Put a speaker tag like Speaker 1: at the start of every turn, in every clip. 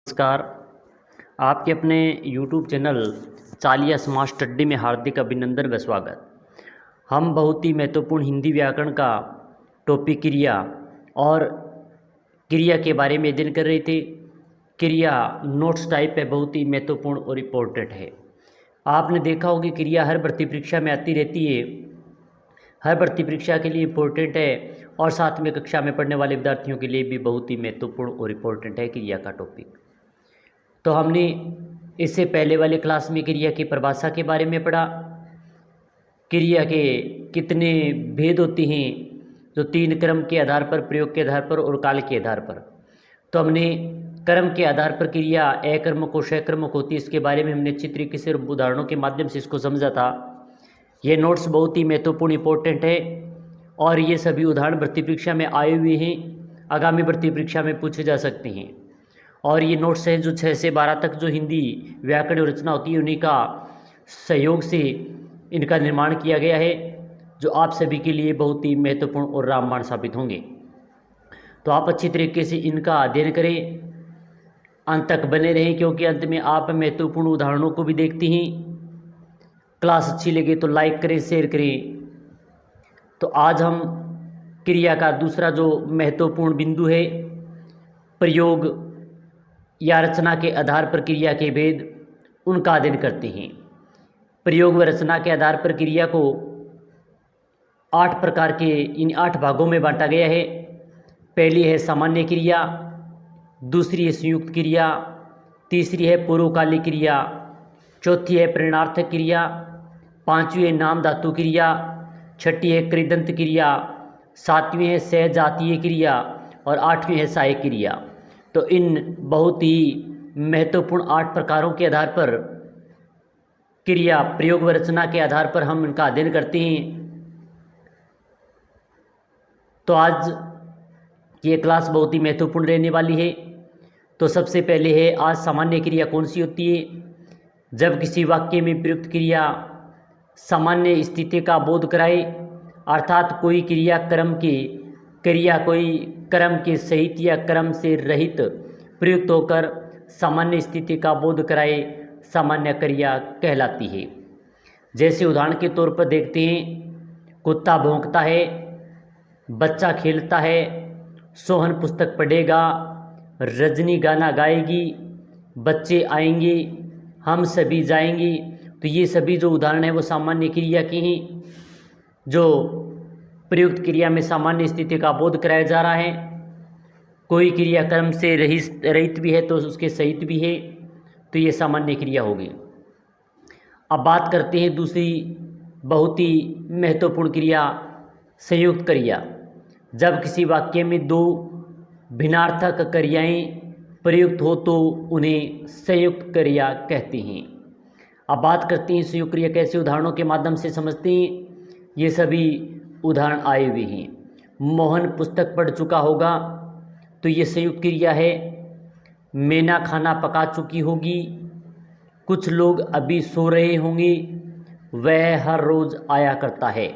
Speaker 1: नमस्कार। आपके अपने YouTube चैनल चालिया स्मार्ट स्टडी में हार्दिक अभिनंदन व स्वागत। हम बहुत ही महत्वपूर्ण हिंदी व्याकरण का टॉपिक क्रिया और क्रिया के बारे में अध्ययन कर रहे थे। क्रिया नोट्स टाइप है, बहुत ही महत्वपूर्ण और इम्पोर्टेंट है। आपने देखा होगा कि क्रिया हर भर्ती परीक्षा में आती रहती है, हर भर्ती परीक्षा के लिए इम्पोर्टेंट है और साथ में कक्षा में पढ़ने वाले विद्यार्थियों के लिए भी बहुत ही महत्वपूर्ण और इम्पोर्टेंट है क्रिया का टॉपिक। तो हमने इससे पहले वाले क्लास में क्रिया की परिभाषा के बारे में पढ़ा। क्रिया के कितने भेद होते हैं, जो 3 क्रम के आधार पर, प्रयोग के आधार पर और काल के आधार पर। तो हमने क्रम के आधार पर क्रिया अकर्मक और सक्रमक होती है, इसके बारे में हमने अच्छी तरीके से उदाहरणों के माध्यम से इसको समझा था। ये नोट्स बहुत ही महत्वपूर्ण इंपॉर्टेंट है और ये सभी उदाहरण भर्ती परीक्षा में आए हुए हैं, आगामी भर्ती परीक्षा में पूछे जा सकते हैं। और ये नोट्स हैं जो 6 से 12 तक जो हिंदी व्याकरण और रचना होती है, उन्हीं का सहयोग से इनका निर्माण किया गया है, जो आप सभी के लिए बहुत ही महत्वपूर्ण और रामबाण साबित होंगे। तो आप अच्छी तरीके से इनका अध्ययन करें, अंत तक बने रहें, क्योंकि अंत में आप महत्वपूर्ण उदाहरणों को भी देखते हैं। क्लास अच्छी लगे तो लाइक करें, शेयर करें। तो आज हम क्रिया का दूसरा जो महत्वपूर्ण बिंदु है, प्रयोग या रचना के आधार पर क्रिया के भेद, उनका अध्ययन करते हैं। प्रयोग व रचना के आधार पर क्रिया को 8 प्रकार के, इन 8 भागों में बांटा गया है। पहली है सामान्य क्रिया, दूसरी है संयुक्त क्रिया, तीसरी है पूर्वकालिक क्रिया, चौथी है प्रेरणार्थक क्रिया, पांचवी है नाम धातु क्रिया, छठी है कृदंत क्रिया, सातवीं है सहजातीय क्रिया और आठवीं है सहायक क्रिया। तो इन बहुत ही महत्वपूर्ण 8 प्रकारों के आधार पर क्रिया, प्रयोग व रचना के आधार पर हम इनका अध्ययन करते हैं। तो आज ये क्लास बहुत ही महत्वपूर्ण रहने वाली है। तो सबसे पहले है आज सामान्य क्रिया कौन सी होती है। जब किसी वाक्य में प्रयुक्त क्रिया सामान्य स्थिति का बोध कराए, अर्थात कोई क्रम के सहित या क्रम से रहित प्रयुक्त होकर सामान्य स्थिति का बोध कराए, सामान्य क्रिया कहलाती है। जैसे उदाहरण के तौर पर देखते हैं, कुत्ता भौंकता है, बच्चा खेलता है, सोहन पुस्तक पढ़ेगा, रजनी गाना गाएगी, बच्चे आएंगे, हम सभी जाएंगे। तो ये सभी जो उदाहरण हैं वो सामान्य क्रिया के हैं, जो प्रयुक्त क्रिया में सामान्य स्थिति का बोध कराया जा रहा है। कोई क्रिया क्रम से रहित भी है तो उसके सहित भी है, तो ये सामान्य क्रिया होगी। अब बात करते हैं दूसरी बहुत ही महत्वपूर्ण क्रिया, संयुक्त क्रिया। जब किसी वाक्य में 2 भिन्नार्थक क्रियाएं प्रयुक्त हो तो उन्हें संयुक्त क्रिया कहते हैं। अब बात करते हैं संयुक्त क्रिया कैसे, उदाहरणों के माध्यम से समझते हैं। ये सभी उदाहरण आए हुए हैं। मोहन पुस्तक पढ़ चुका होगा, तो ये संयुक्त क्रिया है। मैना खाना पका चुकी होगी, कुछ लोग अभी सो रहे होंगे, वह हर रोज़ आया करता है।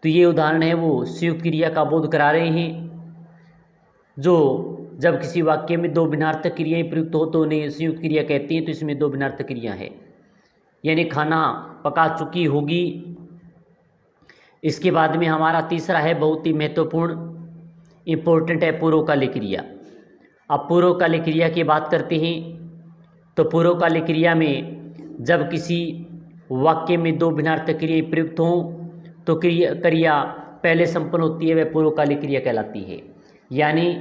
Speaker 1: तो ये उदाहरण है वो संयुक्त क्रिया का बोध करा रहे हैं। जो जब किसी वाक्य में 2 भिन्नार्थक क्रियाएं प्रयुक्त हो तो उन्हें संयुक्त क्रिया कहते हैं। तो इसमें 2 भिन्नार्थक क्रिया है, यानी खाना पका चुकी होगी। इसके बाद में हमारा तीसरा है बहुत ही महत्वपूर्ण, इम्पोर्टेंट है, पूर्वकालिक क्रिया। अब पूर्वकालिक क्रिया की बात करते हैं। तो पूर्वकालिक क्रिया में जब किसी वाक्य में 2 भिन्नार्थक क्रियाएं प्रयुक्त हों तो क्रिया पहले संपन्न होती है, वह पूर्वकालिक क्रिया कहलाती है। यानी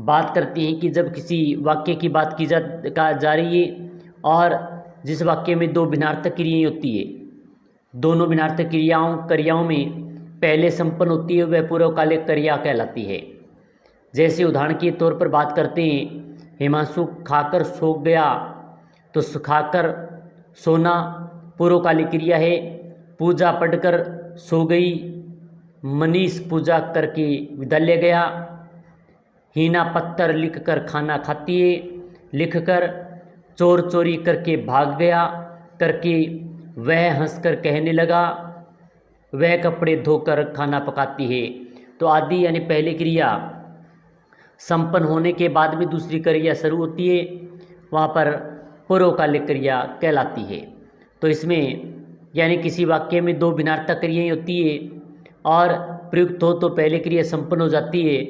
Speaker 1: बात करते हैं कि जब किसी वाक्य की बात की जा रही है और जिस वाक्य में 2 भिन्नार्थक क्रियाएं होती है, दोनों भिन्नार्थक क्रियाओं में पहले संपन्न होती है, वह पूर्वकालिक क्रिया कहलाती है। जैसे उदाहरण के तौर पर बात करते हैं, हिमांशु खाकर सो गया, तो खाकर सोना पूर्वकालिक क्रिया है। पूजा पढ़कर सो गई, मनीष पूजा करके विद्यालय गया। हीना पत्थर लिखकर खाना खाती है, लिखकर चोर चोरी करके भाग गया, करके वह हंसकर कहने लगा, वह कपड़े धोकर खाना पकाती है। तो आदि यानी पहली क्रिया संपन्न होने के बाद में दूसरी क्रिया शुरू होती है। वहाँ पर पूर्वकालिक क्रिया कहलाती है। तो इसमें यानी किसी वाक्य में दो भिन्नार्थक क्रियाएँ होती है और प्रयुक्त हो तो पहले क्रिया संपन्न हो जाती है,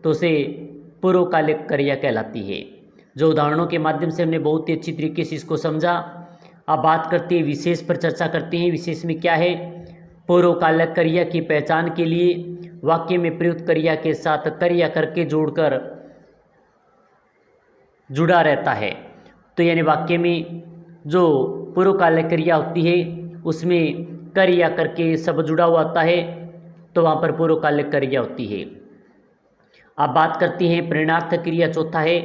Speaker 1: तो उसे पूर्वकालिक क्रिया कहलाती है। जो उदाहरणों के माध्यम से हमने बहुत ही अच्छी तरीके से इसको समझा। अब बात करते हैं विशेष पर, चर्चा करते हैं विशेष में क्या है। पूर्वकालिक क्रिया की पहचान के लिए वाक्य में प्रयुक्त क्रिया के साथ क्रिया करके जोड़कर जुड़ा रहता है। तो यानी वाक्य में जो पूर्वकालिक क्रिया होती है उसमें क्रिया करके सब जुड़ा हुआ होता है, तो वहाँ पर पूर्वकालिक क्रिया होती है। अब बात करते हैं प्रेरणार्थक क्रिया, चौथा है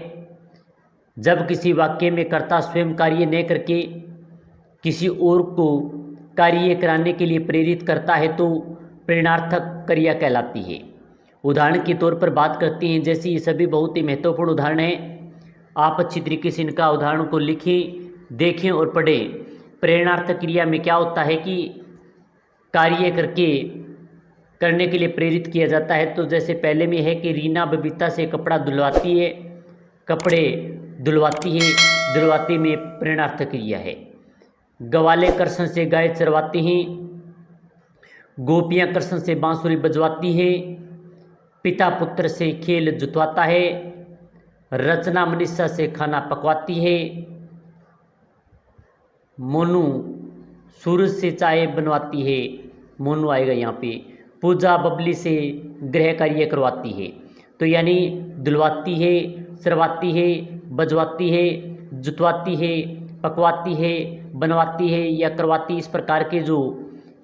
Speaker 1: जब किसी वाक्य में कर्ता स्वयं कार्य न करके किसी और को कार्य कराने के लिए प्रेरित करता है तो प्रेरणार्थक क्रिया कहलाती है। उदाहरण के तौर पर बात करते हैं, जैसे ये सभी बहुत ही महत्वपूर्ण उदाहरण हैं। आप अच्छी तरीके से इनका उदाहरण को लिखें, देखें और पढ़ें। प्रेरणार्थक क्रिया में क्या होता है कि कार्य करने के लिए प्रेरित किया जाता है। तो जैसे पहले में है कि रीना बबीता से कपड़ा धुलवाती है, कपड़े धुलवाती है, धुलवाती में प्रेरणार्थक क्रिया है। गवाले कृष्ण से गाय चरवाती हैं, गोपियाँ कृष्ण से बांसुरी बजवाती हैं, पिता पुत्र से खेल जुतवाता है, रचना मनीषा से खाना पकवाती है, मोनू सूरज से चाय बनवाती है, मोनू आएगा यहाँ पे, पूजा बबली से गृह कार्य करवाती है। तो यानी धुलवाती है, चरवाती है, बजवाती है, जुतवाती है, पकवाती है, बनवाती है या करवाती, इस प्रकार के जो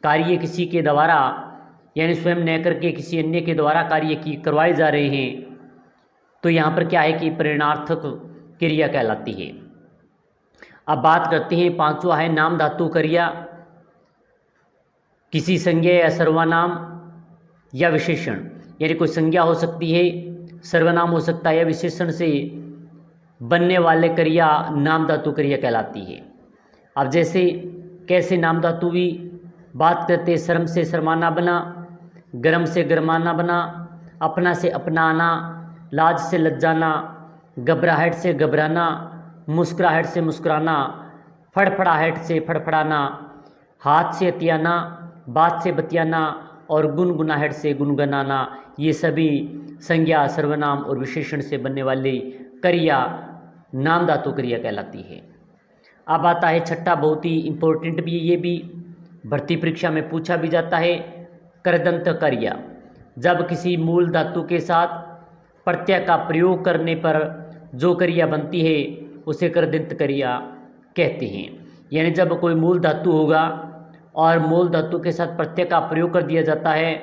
Speaker 1: कार्य किसी के द्वारा यानी स्वयं न करके किसी अन्य के द्वारा कार्य की करवाए जा रहे हैं, तो यहाँ पर क्या है कि प्रेरणार्थक क्रिया कहलाती है। अब बात करते हैं पांचवा है नाम धातु क्रिया। किसी संज्ञा या सर्वनाम या विशेषण, यानी कोई संज्ञा हो सकती है, सर्वनाम हो सकता है या विशेषण से बनने वाले क्रिया नाम धातु क्रिया कहलाती है। अब जैसे कैसे नाम धातु भी बात करते, शर्म से शर्माना बना, गर्म से गरमाना बना, अपना से अपनाना, लाज से लज्जाना, घबराहट से घबराना, मुस्कुराहट से मुस्कुराना, फड़फड़ाहट से फड़फड़ाना, हाथ से हथियाना, बात से बतियाना और गुनगुनाहट से गुनगुनाना, ये सभी संज्ञा सर्वनाम और विशेषण से बनने वाली क्रिया नाम धातु क्रिया कहलाती है। अब आता है छठा, बहुत ही इम्पोर्टेंट भी, ये भी भर्ती परीक्षा में पूछा भी जाता है, कृदंत क्रिया। जब किसी मूल धातु के साथ प्रत्यय का प्रयोग करने पर जो क्रिया बनती है उसे कृदंत क्रिया कहते हैं। यानी जब कोई मूल धातु होगा और मूल धातु के साथ प्रत्यय का प्रयोग कर दिया जाता है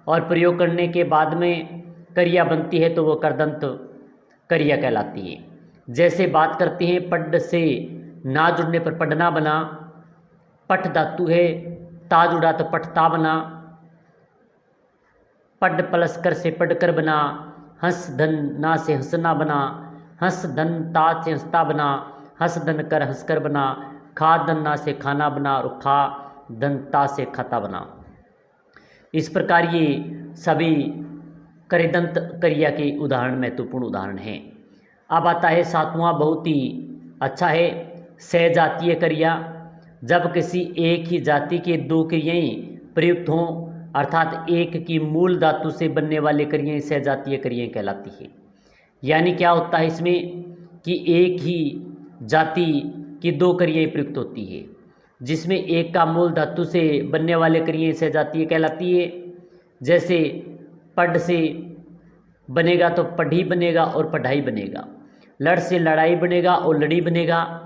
Speaker 1: और प्रयोग करने के बाद में क्रिया बनती है तो वो कृदंत क्रिया कहलाती है। जैसे बात करते हैं पढ़ से ना जुड़ने पर पढ़ना बना, पठ धातु है, ता जुड़ा तो पठता बना, पढ़ प्लस कर से पढ़कर बना, हंस धन ना से हंसना बना, हंस धन ता से हंसता बना, हंस धन कर हंसकर बना, खा धन ना से खाना बना और खा धन ता से खाता बना। इस प्रकार ये सभी कृदंत क्रिया के उदाहरण, महत्वपूर्ण उदाहरण हैं। अब आता है सातवां, बहुत ही अच्छा है, सहजातीय क्रिया। जब किसी एक ही जाति के दो क्रियाएं प्रयुक्त हों, अर्थात एक की मूल धातु से बनने वाली क्रियाएं सहजातीय क्रियाएं कहलाती है। यानी क्या होता है इसमें कि एक ही जाति की दो क्रियाएं प्रयुक्त होती है, जिसमें एक का मूल धातु से बनने वाले क्रियाएं सहजातीय कहलाती है। जैसे पढ़ से बनेगा तो पढ़ी बनेगा और पढ़ाई बनेगा, लड़ से लड़ाई बनेगा और लड़ी बनेगा,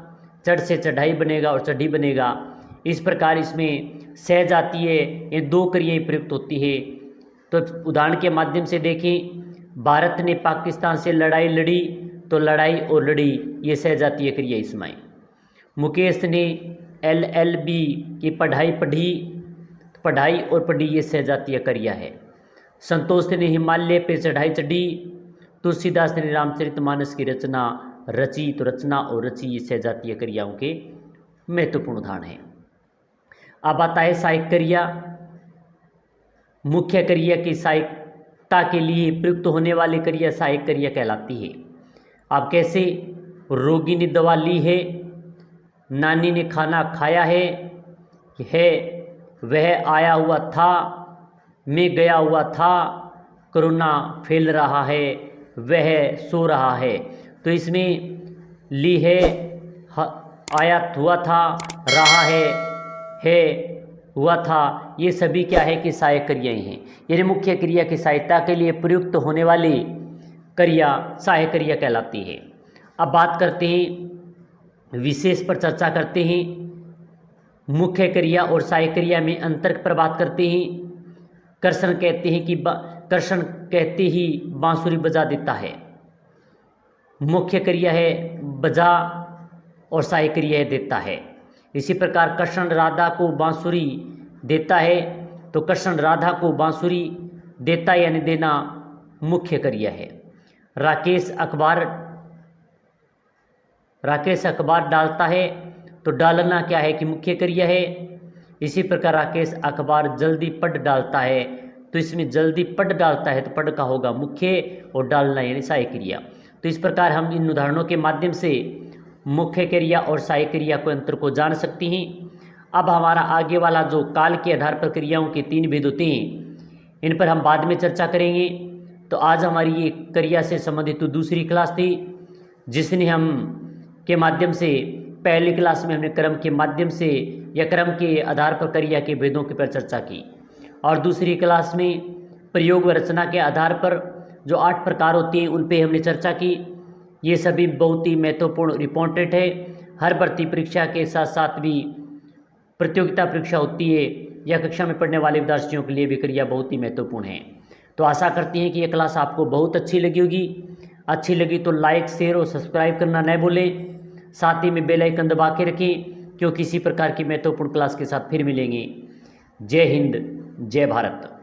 Speaker 1: चढ़ से चढ़ाई बनेगा और चढ़ी बनेगा। इस प्रकार इसमें सहजातीय ये दो क्रियाएं प्रयुक्त होती है। तो उदाहरण के माध्यम से देखें, भारत ने पाकिस्तान से लड़ाई लड़ी तो लड़ाई और लड़ी ये सहजातीय क्रिया इसमें। मुकेश ने LLB की पढ़ाई पढ़ी, पढ़ाई और पढ़ी ये सहजातीय क्रिया है। संतोष ने हिमालय पर चढ़ाई चढ़ी, तुलसीदास ने रामचरितमानस की रचना रची, तो रचना और रची ये सहजातीय क्रियाओं के महत्वपूर्ण उदाहरण हैं। अब आता है सहायक क्रिया। मुख्य क्रिया की सहायकता के लिए प्रयुक्त होने वाली क्रिया सहायक क्रिया कहलाती है। अब कैसे, रोगी ने दवा ली है, नानी ने खाना खाया है, वह आया हुआ था, मैं गया हुआ था, कोरोना फैल रहा है, वह सो रहा है। तो इसमें ली है, आया हुआ था, रहा है हुआ था, ये सभी क्या है कि सहायक क्रियाएं हैं। यानी मुख्य क्रिया की सहायता के लिए प्रयुक्त होने वाली क्रिया सहायक क्रिया कहलाती है। अब बात करते हैं, विशेष पर चर्चा करते हैं, मुख्य क्रिया और सहायक क्रिया में अंतर पर बात करते हैं। कृष्ण कहते ही बांसुरी बजा देता है, मुख्य क्रिया है बजा और सहायक क्रिया है देता है। इसी प्रकार कृष्ण राधा को बांसुरी देता है, तो कृष्ण राधा को बांसुरी देता यानी देना मुख्य क्रिया है। राकेश अखबार डालता है, तो डालना क्या है कि मुख्य क्रिया है। इसी प्रकार राकेश अखबार जल्दी पढ़ डालता है, तो इसमें जल्दी पढ़ डालता है तो पढ़ का होगा मुख्य और डालना यानी सहायक क्रिया। तो इस प्रकार हम इन उदाहरणों के माध्यम से मुख्य क्रिया और सहायक क्रिया को अंतर को जान सकते हैं। अब हमारा आगे वाला जो काल के आधार पर क्रियाओं के 3 भेद होते हैं, इन पर हम बाद में चर्चा करेंगे। तो आज हमारी ये क्रिया से संबंधित तो दूसरी क्लास थी, जिसने हम के माध्यम से पहली क्लास में हमने क्रम के माध्यम से या क्रम के आधार पर क्रिया के भेदों के पर चर्चा की, और दूसरी क्लास में प्रयोग व रचना के आधार पर जो 8 प्रकार होते हैं उन पे हमने चर्चा की। ये सभी बहुत ही महत्वपूर्ण इंपॉर्टेंट है। हर भर्ती परीक्षा के साथ साथ भी प्रतियोगिता परीक्षा होती है या कक्षा में पढ़ने वाले विद्यार्थियों के लिए भी क्रिया बहुत ही महत्वपूर्ण है। तो आशा करते हैं कि ये क्लास आपको बहुत अच्छी लगी होगी। अच्छी लगी तो लाइक, शेयर और सब्सक्राइब करना न भूलें। साथ ही में बेल आइकन दबा के रखें, क्योंकि इसी प्रकार की महत्वपूर्ण क्लास के साथ फिर मिलेंगे। जय हिंद, जय भारत।